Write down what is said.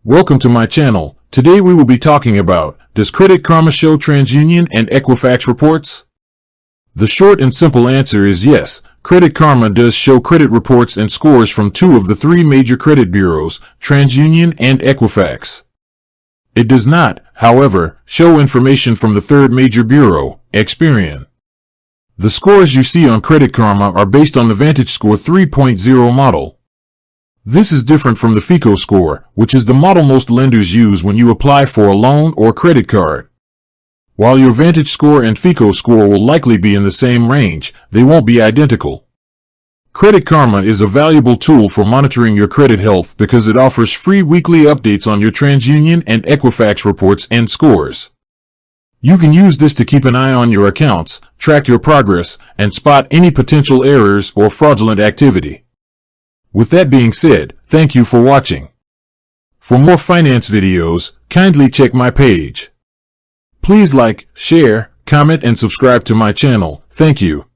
Welcome to my channel. Today we will be talking about, does Credit Karma show TransUnion and Equifax reports? The short and simple answer is yes. Credit Karma does show credit reports and scores from two of the three major credit bureaus, TransUnion and Equifax. It does not, however, show information from the third major bureau, Experian. The scores you see on Credit Karma are based on the VantageScore 3.0 model. This is different from the FICO score, which is the model most lenders use when you apply for a loan or credit card. While your VantageScore and FICO score will likely be in the same range, they won't be identical. Credit Karma is a valuable tool for monitoring your credit health because it offers free weekly updates on your TransUnion and Equifax reports and scores. You can use this to keep an eye on your accounts, track your progress, and spot any potential errors or fraudulent activity. With that being said, thank you for watching. For more finance videos, kindly check my page. Please like, share, comment, and subscribe to my channel. Thank you.